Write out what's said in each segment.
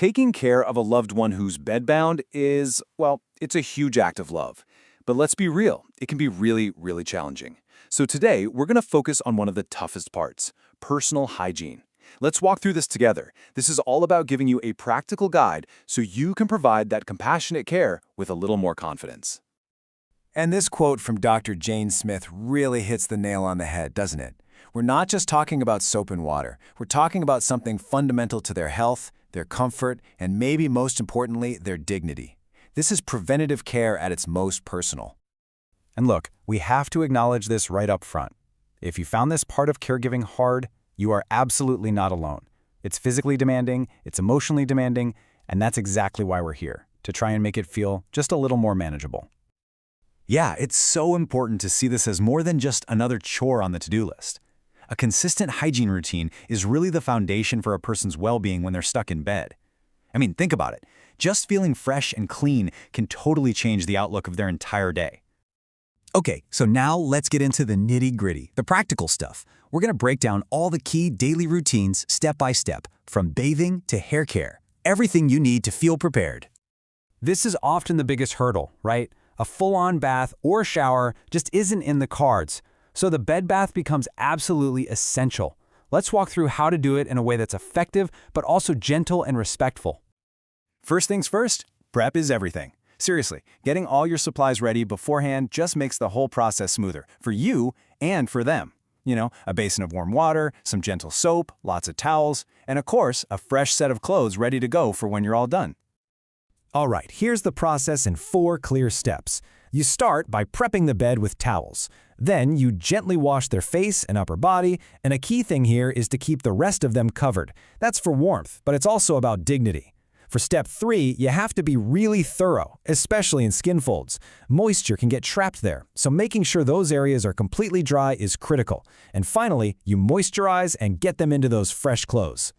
Taking care of a loved one who's bedbound is, well, it's a huge act of love. But let's be real, it can be really, really challenging. So today, we're going to focus on one of the toughest parts, personal hygiene. Let's walk through this together. This is all about giving you a practical guide so you can provide that compassionate care with a little more confidence. And this quote from Dr. Jane Smith really hits the nail on the head, doesn't it? We're not just talking about soap and water. We're talking about something fundamental to their health, their comfort, and maybe most importantly, their dignity. This is preventative care at its most personal. And look, we have to acknowledge this right up front. If you found this part of caregiving hard, you are absolutely not alone. It's physically demanding, it's emotionally demanding, and that's exactly why we're here, to try and make it feel just a little more manageable. Yeah, it's so important to see this as more than just another chore on the to-do list. A consistent hygiene routine is really the foundation for a person's well-being when they're stuck in bed. I mean, think about it. Just feeling fresh and clean can totally change the outlook of their entire day. Okay, so now let's get into the nitty-gritty, the practical stuff. We're going to break down all the key daily routines step by step, from bathing to hair care. Everything you need to feel prepared. This is often the biggest hurdle, right? A full-on bath or shower just isn't in the cards. So the bed bath becomes absolutely essential. Let's walk through how to do it in a way that's effective, but also gentle and respectful. First things first, prep is everything. Seriously, getting all your supplies ready beforehand just makes the whole process smoother, for you and for them. You know, a basin of warm water, some gentle soap, lots of towels, and of course, a fresh set of clothes ready to go for when you're all done. All right, here's the process in 4 clear steps. You start by prepping the bed with towels. Then you gently wash their face and upper body, and a key thing here is to keep the rest of them covered. That's for warmth, but it's also about dignity. For step 3, you have to be really thorough, especially in skin folds. Moisture can get trapped there, so making sure those areas are completely dry is critical. And finally, you moisturize and get them into those fresh clothes.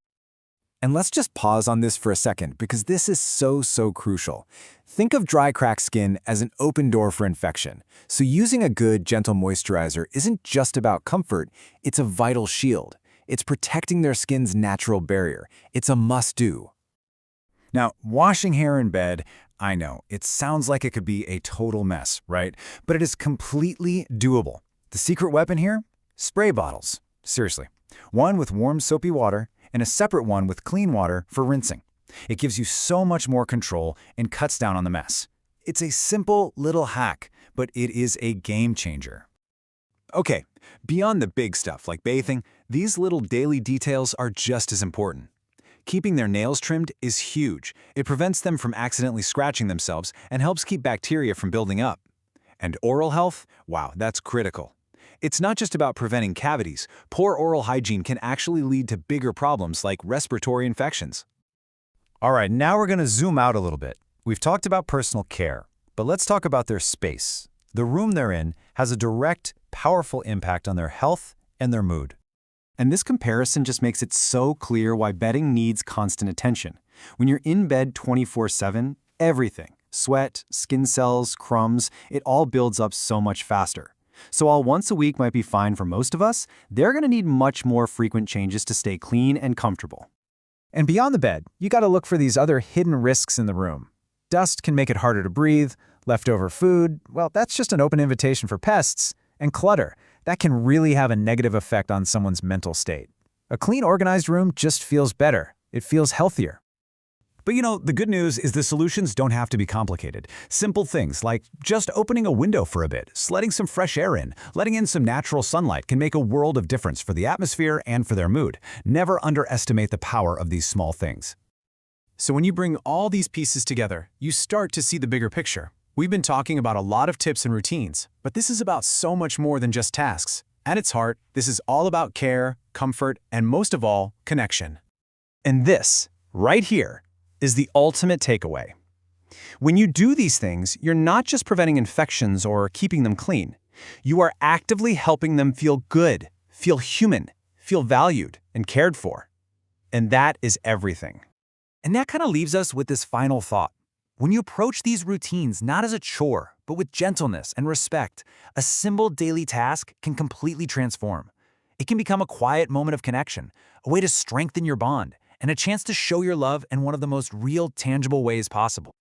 And let's just pause on this for a second because this is so crucial. Think of dry, cracked skin as an open door for infection. So using a good, gentle moisturizer isn't just about comfort, it's a vital shield. It's protecting their skin's natural barrier. It's a must-do. Now, washing hair in bed, I know, it sounds like it could be a total mess, right? But it is completely doable. The secret weapon here? Spray bottles. Seriously. One with warm soapy water, and a separate one with clean water for rinsing. It gives you so much more control and cuts down on the mess. It's a simple little hack, but it is a game changer. Okay, beyond the big stuff like bathing, these little daily details are just as important. Keeping their nails trimmed is huge. It prevents them from accidentally scratching themselves and helps keep bacteria from building up. And oral health? Wow, that's critical. It's not just about preventing cavities. Poor oral hygiene can actually lead to bigger problems like respiratory infections. All right, now we're going to zoom out a little bit. We've talked about personal care, but let's talk about their space. The room they're in has a direct, powerful impact on their health and their mood. And this comparison just makes it so clear why bedding needs constant attention. When you're in bed 24/7, everything, sweat, skin cells, crumbs, it all builds up so much faster. So while once a week might be fine for most of us, they're going to need much more frequent changes to stay clean and comfortable. And beyond the bed, you got to look for these other hidden risks in the room. Dust can make it harder to breathe, leftover food, well, that's just an open invitation for pests, and clutter. That can really have a negative effect on someone's mental state. A clean, organized room just feels better. It feels healthier. But you know, the good news is the solutions don't have to be complicated. Simple things like just opening a window for a bit, letting some fresh air in, letting in some natural sunlight can make a world of difference for the atmosphere and for their mood. Never underestimate the power of these small things. So when you bring all these pieces together, you start to see the bigger picture. We've been talking about a lot of tips and routines, but this is about so much more than just tasks. At its heart, this is all about care, comfort, and most of all, connection. And this, right here, is the ultimate takeaway. When you do these things, you're not just preventing infections or keeping them clean. You are actively helping them feel good, feel human, feel valued, and cared for. And that is everything. And that kind of leaves us with this final thought. When you approach these routines not as a chore, but with gentleness and respect, a simple daily task can completely transform. It can become a quiet moment of connection, a way to strengthen your bond, and a chance to show your love in one of the most real, tangible ways possible.